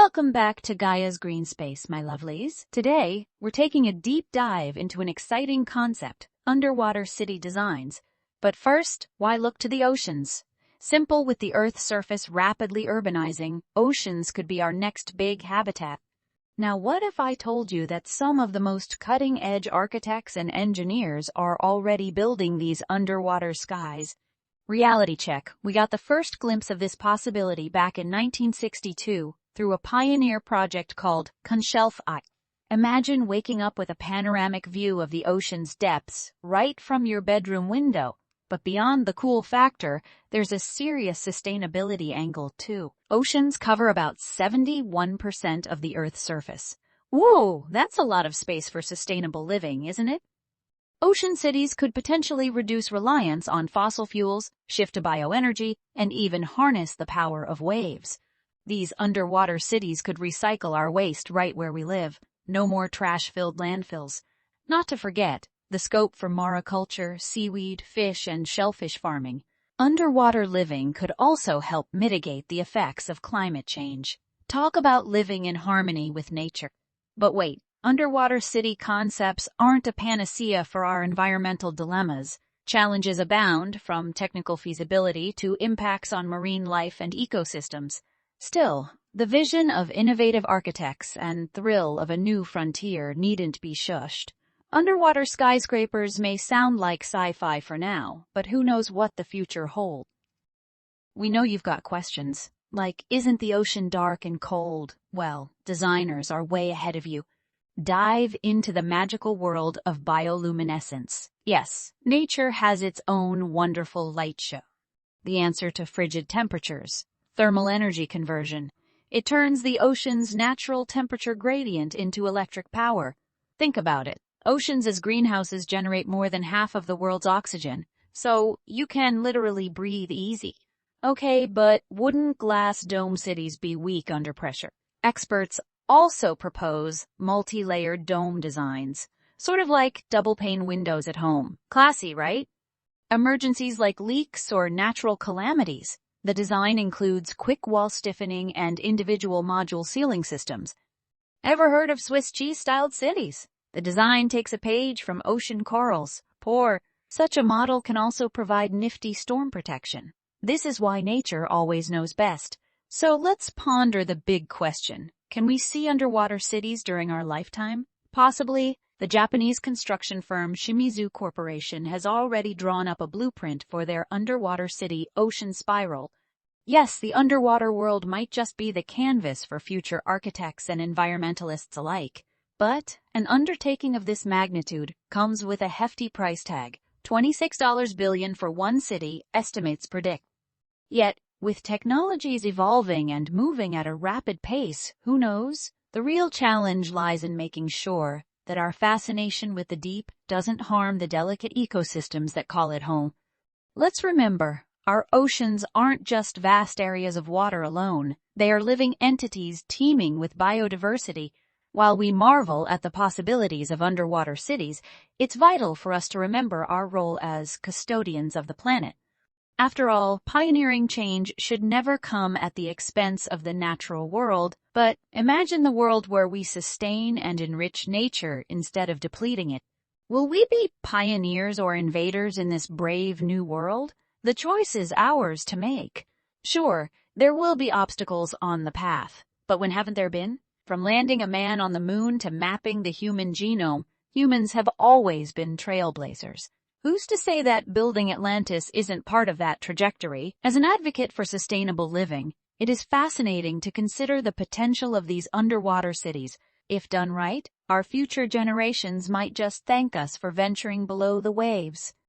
Welcome back to Gaia's Greenspace, my lovelies. Today, we're taking a deep dive into an exciting concept, underwater city designs. But first, why look to the oceans? Simple, with the Earth's surface rapidly urbanizing, oceans could be our next big habitat. Now, what if I told you that some of the most cutting-edge architects and engineers are already building these underwater skies? Reality check. We got the first glimpse of this possibility back in 1962 through a pioneer project called Skyscrapers. Imagine waking up with a panoramic view of the ocean's depths right from your bedroom window. But beyond the cool factor, there's a serious sustainability angle too. Oceans cover about 71% of the Earth's surface. Whoa, that's a lot of space for sustainable living, isn't it? Ocean cities could potentially reduce reliance on fossil fuels, shift to bioenergy, and even harness the power of waves. These underwater cities could recycle our waste right where we live. No more trash-filled landfills. Not to forget the scope for mariculture, seaweed, fish, and shellfish farming. Underwater living could also help mitigate the effects of climate change. Talk about living in harmony with nature. But wait, underwater city concepts aren't a panacea for our environmental dilemmas. Challenges abound, from technical feasibility to impacts on marine life and ecosystems. Still, the vision of innovative architects and thrill of a new frontier needn't be shushed. Underwater skyscrapers may sound like sci-fi for now, but who knows what the future holds. We know you've got questions, like, isn't the ocean dark and cold? Well, designers are way ahead of you. Dive into the magical world of bioluminescence. Yes, nature has its own wonderful light show. The answer to frigid temperatures. Thermal energy conversion. It turns the ocean's natural temperature gradient into electric power. Think about it. Oceans as greenhouses generate more than half of the world's oxygen, so you can literally breathe easy. Okay, but wouldn't glass dome cities be weak under pressure? Experts also propose multi-layered dome designs, sort of like double-pane windows at home. Classy, right? Emergencies like leaks or natural calamities. The design includes quick wall stiffening and individual module ceiling systems. Ever heard of Swiss cheese-styled cities? The design takes a page from ocean corals. Such a model can also provide nifty storm protection. This is why nature always knows best. So let's ponder the big question. Can we see underwater cities during our lifetime? Possibly. The Japanese construction firm Shimizu Corporation has already drawn up a blueprint for their underwater city, Ocean Spiral. Yes, the underwater world might just be the canvas for future architects and environmentalists alike. But an undertaking of this magnitude comes with a hefty price tag. $26 billion for one city, estimates predict. Yet, with technologies evolving and moving at a rapid pace, who knows? The real challenge lies in making sure that our fascination with the deep doesn't harm the delicate ecosystems that call it home. Let's remember, our oceans aren't just vast areas of water alone. They are living entities teeming with biodiversity. While we marvel at the possibilities of underwater cities, it's vital for us to remember our role as custodians of the planet. After all, pioneering change should never come at the expense of the natural world, but imagine the world where we sustain and enrich nature instead of depleting it. Will we be pioneers or invaders in this brave new world? The choice is ours to make. Sure, there will be obstacles on the path, but when haven't there been? From landing a man on the moon to mapping the human genome, humans have always been trailblazers. Who's to say that building Atlantis isn't part of that trajectory? As an advocate for sustainable living, it is fascinating to consider the potential of these underwater cities. If done right, our future generations might just thank us for venturing below the waves.